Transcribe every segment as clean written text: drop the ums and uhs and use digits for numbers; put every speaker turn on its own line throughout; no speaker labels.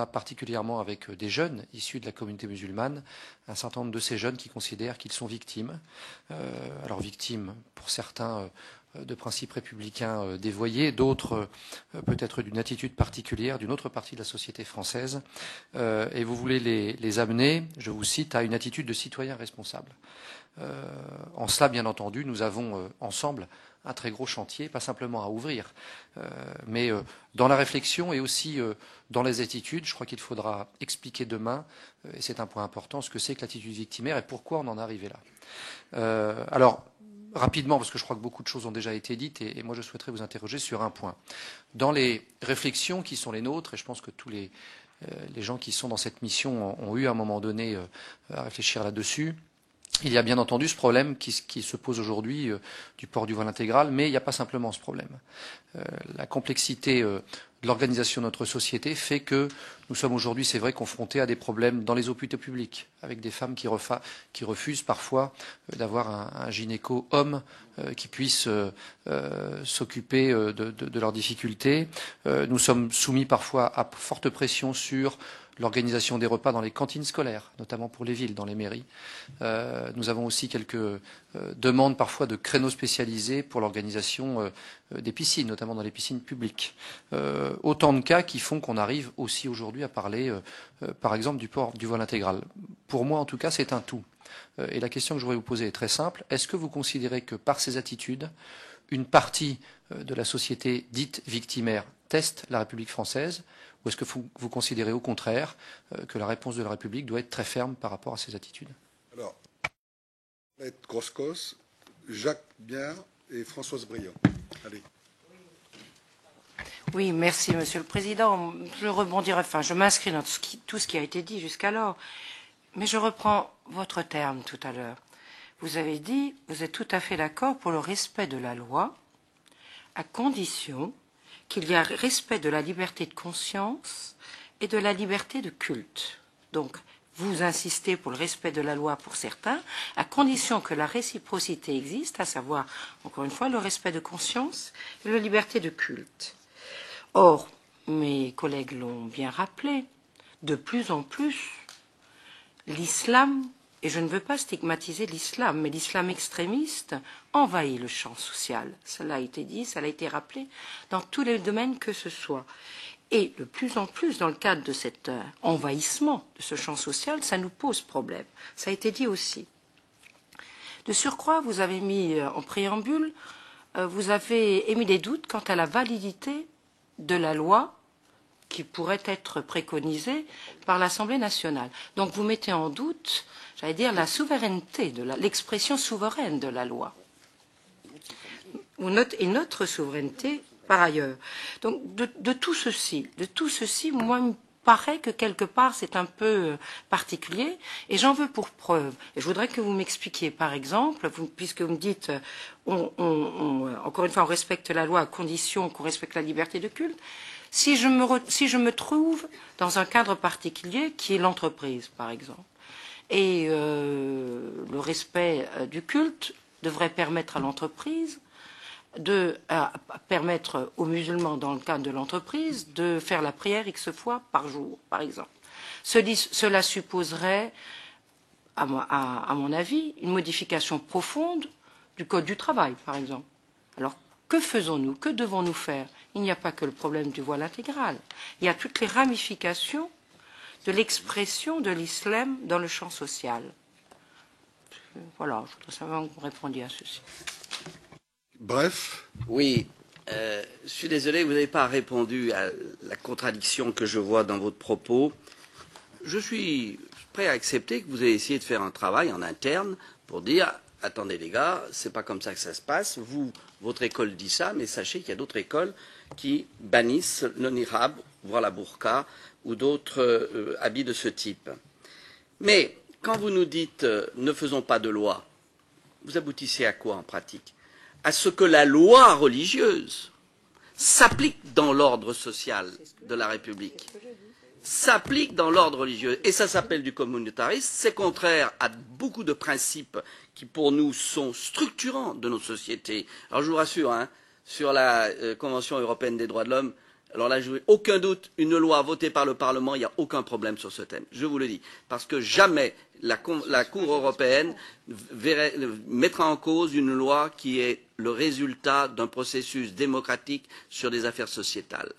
particulièrement avec des jeunes issus de la communauté musulmane, un certain nombre de ces jeunes qui considèrent qu'ils sont victimes. Alors victimes, pour certains, de principes républicains dévoyés, d'autres peut-être d'une attitude particulière d'une autre partie de la société française. Et vous voulez les amener, je vous cite, à une attitude de citoyen responsable. En cela, bien entendu, nous avons ensemble un très gros chantier, pas simplement à ouvrir, mais dans la réflexion et aussi dans les attitudes. Je crois qu'il faudra expliquer demain, et c'est un point important, ce que c'est que l'attitude victimaire et pourquoi on en est arrivé là. Alors, rapidement, parce que je crois que beaucoup de choses ont déjà été dites, et moi je souhaiterais vous interroger sur un point. Dans les réflexions qui sont les nôtres, et je pense que tous les gens qui sont dans cette mission ont eu à un moment donné à réfléchir là-dessus, il y a bien entendu ce problème qui se pose aujourd'hui du port du voile intégral, mais il n'y a pas simplement ce problème. La complexité de l'organisation de notre société fait que nous sommes aujourd'hui, c'est vrai, confrontés à des problèmes dans les hôpitaux publics, avec des femmes qui refusent parfois d'avoir un gynéco homme qui puisse s'occuper de leurs difficultés. Nous sommes soumis parfois à forte pression sur l'organisation des repas dans les cantines scolaires, notamment pour les villes, dans les mairies. Nous avons aussi quelques demandes parfois de créneaux spécialisés pour l'organisation des piscines, notamment dans les piscines publiques. Autant de cas qui font qu'on arrive aussi aujourd'hui à parler, par exemple, du port du voile intégral. Pour moi, en tout cas, c'est un tout. Et la question que je voudrais vous poser est très simple. Est-ce que vous considérez que par ces attitudes, une partie de la société dite victimaire teste la République française, ou est-ce que vous considérez au contraire que la réponse de la République doit être très ferme par rapport à ces attitudes?
Alors, Groskos, Jacques Biard et Françoise Briand. Allez.
Oui, merci Monsieur le Président. Je rebondirai, je m'inscris dans tout ce qui a été dit jusqu'alors, mais je reprends votre terme tout à l'heure. Vous avez dit, vous êtes tout à fait d'accord pour le respect de la loi, à condition qu'il y a respect de la liberté de conscience et de la liberté de culte. Donc, vous insistez pour le respect de la loi pour certains, à condition que la réciprocité existe, à savoir, encore une fois, le respect de conscience et la liberté de culte. Or, mes collègues l'ont bien rappelé, de plus en plus, l'islam, et je ne veux pas stigmatiser l'islam, mais l'islam extrémiste envahit le champ social. Cela a été dit, cela a été rappelé dans tous les domaines que ce soit. Et de plus en plus, dans le cadre de cet envahissement de ce champ social, ça nous pose problème. Ça a été dit aussi. De surcroît, vous avez mis en préambule, vous avez émis des doutes quant à la validité de la loi qui pourrait être préconisée par l'Assemblée nationale. Donc vous mettez en doute, j'allais dire, la souveraineté, l'expression souveraine de la loi. Et notre souveraineté par ailleurs. Donc de tout ceci, moi, il me paraît que quelque part c'est un peu particulier et j'en veux pour preuve. Et je voudrais que vous m'expliquiez, par exemple, puisque vous me dites, encore une fois, on respecte la loi à condition qu'on respecte la liberté de culte. Si je me trouve dans un cadre particulier qui est l'entreprise, par exemple, et le respect du culte devrait permettre à l'entreprise de permettre aux musulmans, dans le cadre de l'entreprise, de faire la prière X fois par jour, par exemple. Cela supposerait, à mon avis, une modification profonde du Code du travail, par exemple. Alors, que faisons-nous? Que devons-nous faire? Il n'y a pas que le problème du voile intégral. Il y a toutes les ramifications de l'expression de l'islam dans le champ social. Voilà, je voudrais savoir que vous répondiez à ceci.
Bref.
Oui, je suis désolé, vous n'avez pas répondu à la contradiction que je vois dans votre propos. Je suis prêt à accepter que vous ayez essayé de faire un travail en interne pour dire attendez les gars, c'est pas comme ça que ça se passe. Vous, votre école dit ça, mais sachez qu'il y a d'autres écoles qui bannissent le niqab, voire la burqa, ou d'autres habits de ce type. Mais quand vous nous dites ne faisons pas de loi, vous aboutissez à quoi en pratique? À ce que la loi religieuse s'applique dans l'ordre social de la République. S'applique dans l'ordre religieux. Et ça s'appelle du communautarisme. C'est contraire à beaucoup de principes qui, pour nous, sont structurants de nos sociétés. Alors, je vous rassure, sur la Convention européenne des droits de l'homme, alors là, je n'ai aucun doute, une loi votée par le Parlement, il n'y a aucun problème sur ce thème. Je vous le dis. Parce que jamais la Cour européenne mettra en cause une loi qui est le résultat d'un processus démocratique sur des affaires sociétales.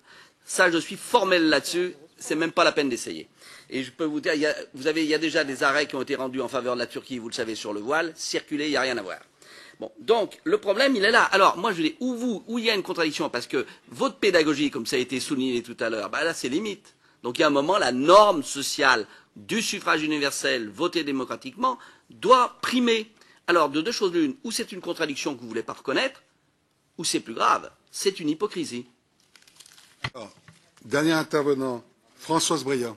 Ça, je suis formel là-dessus. C'est même pas la peine d'essayer. Et je peux vous dire, il y a déjà des arrêts qui ont été rendus en faveur de la Turquie, vous le savez, sur le voile. Circuler, il n'y a rien à voir. Bon, donc, le problème, il est là. Alors, moi, je dis, où il y a une contradiction, parce que votre pédagogie, comme ça a été souligné tout à l'heure, là, c'est limite. Donc, il y a un moment, la norme sociale du suffrage universel voté démocratiquement doit primer. Alors, de deux choses l'une, ou c'est une contradiction que vous ne voulez pas reconnaître, ou c'est plus grave, c'est une hypocrisie.
Alors, dernier intervenant, Françoise Briand.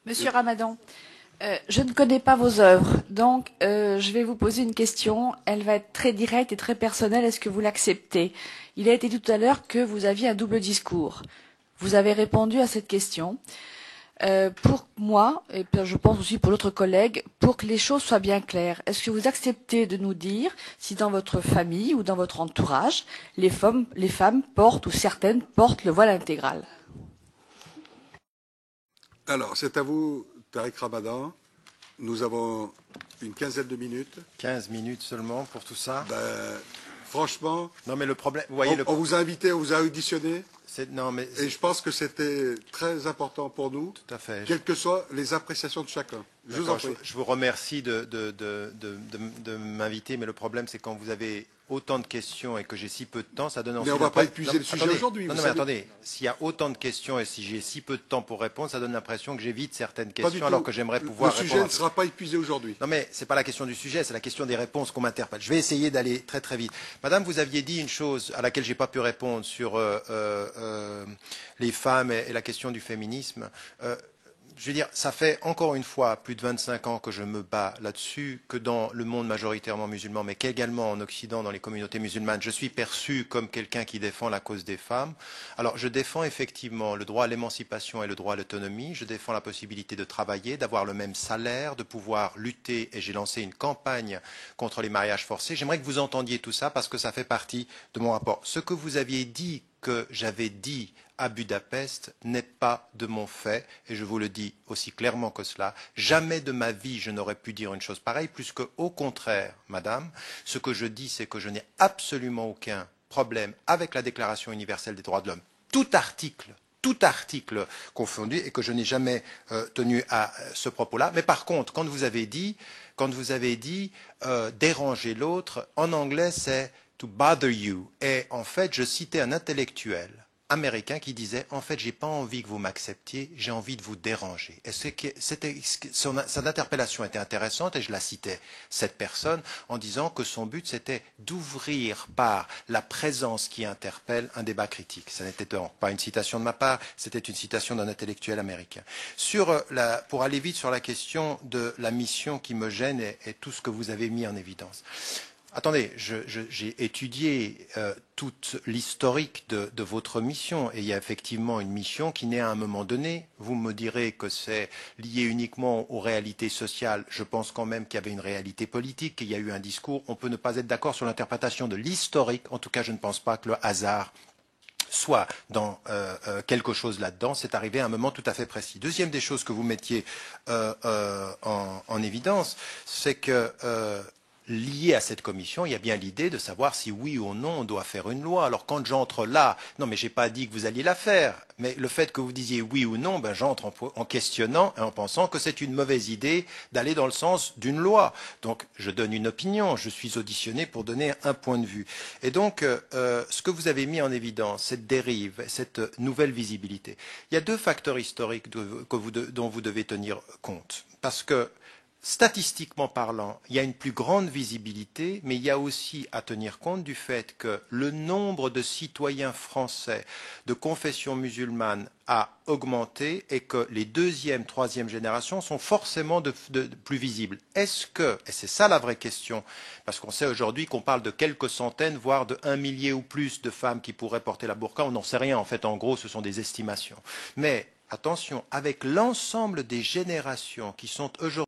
Monsieur Ramadan, je ne connais pas vos œuvres, donc je vais vous poser une question. Elle va être très directe et très personnelle. Est-ce que vous l'acceptez? Il a été dit tout à l'heure que vous aviez un double discours. Vous avez répondu à cette question. Pour moi, et je pense aussi pour l'autre collègue, pour que les choses soient bien claires, est-ce que vous acceptez de nous dire si dans votre famille ou dans votre entourage, les femmes portent ou certaines portent le voile intégral?
Alors, c'est à vous, Tariq Ramadan. Nous avons une quinzaine de minutes.
15 minutes seulement pour tout ça.
Franchement,
non mais le problème, vous voyez,
on vous a invité, on vous a auditionné.
Non, mais
et je pense que c'était très important pour nous,
tout à fait.
Quelles que soient les appréciations de chacun. Je vous en prie.
Je vous remercie de m'inviter, mais le problème, c'est quand vous avez autant de questions et que j'ai si peu de temps, ça donne envie.
Mais on ne va pas épuiser le sujet aujourd'hui.
Non, mais attendez, s'il y a autant de questions et si j'ai si peu de temps pour répondre, ça donne l'impression que j'évite certaines questions alors que j'aimerais pouvoir répondre.
Le sujet ne sera pas épuisé aujourd'hui.
Non, mais ce n'est pas la question du sujet, c'est la question des réponses qu'on m'interpelle. Je vais essayer d'aller très très vite. Madame, vous aviez dit une chose à laquelle je n'ai pas pu répondre sur les femmes et la question du féminisme. Je veux dire, ça fait encore une fois plus de 25 ans que je me bats là-dessus, que dans le monde majoritairement musulman, mais qu'également en Occident, dans les communautés musulmanes, je suis perçu comme quelqu'un qui défend la cause des femmes. Alors, je défends effectivement le droit à l'émancipation et le droit à l'autonomie. Je défends la possibilité de travailler, d'avoir le même salaire, de pouvoir lutter, et j'ai lancé une campagne contre les mariages forcés. J'aimerais que vous entendiez tout ça parce que ça fait partie de mon rapport. Ce que vous aviez dit, que j'avais dit à Budapest n'est pas de mon fait, et je vous le dis aussi clairement que cela. Jamais de ma vie je n'aurais pu dire une chose pareille, puisque au contraire, madame, ce que je dis, c'est que je n'ai absolument aucun problème avec la Déclaration universelle des droits de l'homme. Tout article confondu, et que je n'ai jamais tenu à ce propos-là. Mais par contre, quand vous avez dit déranger l'autre, en anglais c'est to bother you. Et en fait, je citais un intellectuel américain qui disait, en fait, j'ai pas envie que vous m'acceptiez, j'ai envie de vous déranger. Et son interpellation était intéressante, et je la citais, cette personne, en disant que son but, c'était d'ouvrir par la présence qui interpelle un débat critique. Ça n'était pas une citation de ma part, c'était une citation d'un intellectuel américain. Pour aller vite sur la question de la mission qui me gêne et tout ce que vous avez mis en évidence. Attendez, j'ai étudié toute l'historique de votre mission, et il y a effectivement une mission qui naît à un moment donné. Vous me direz que c'est lié uniquement aux réalités sociales. Je pense quand même qu'il y avait une réalité politique, qu'il y a eu un discours. On peut ne pas être d'accord sur l'interprétation de l'historique. En tout cas, je ne pense pas que le hasard soit dans quelque chose là-dedans. C'est arrivé à un moment tout à fait précis. Deuxième des choses que vous mettiez en évidence, c'est que lié à cette commission, il y a bien l'idée de savoir si oui ou non on doit faire une loi. Alors quand j'entre là, non mais j'ai pas dit que vous alliez la faire, mais le fait que vous disiez oui ou non, ben j'entre en questionnant et en pensant que c'est une mauvaise idée d'aller dans le sens d'une loi. Donc je donne une opinion, je suis auditionné pour donner un point de vue. Et donc ce que vous avez mis en évidence, cette dérive, cette nouvelle visibilité, il y a deux facteurs historiques dont vous devez tenir compte. Parce que statistiquement parlant, il y a une plus grande visibilité, mais il y a aussi à tenir compte du fait que le nombre de citoyens français de confession musulmane a augmenté et que les deuxième, troisième générations sont forcément plus visibles. Est-ce que, et c'est ça la vraie question, parce qu'on sait aujourd'hui qu'on parle de quelques centaines, voire de 1 millier ou plus de femmes qui pourraient porter la burqa, on n'en sait rien, en fait, en gros, ce sont des estimations. Mais attention, avec l'ensemble des générations qui sont aujourd'hui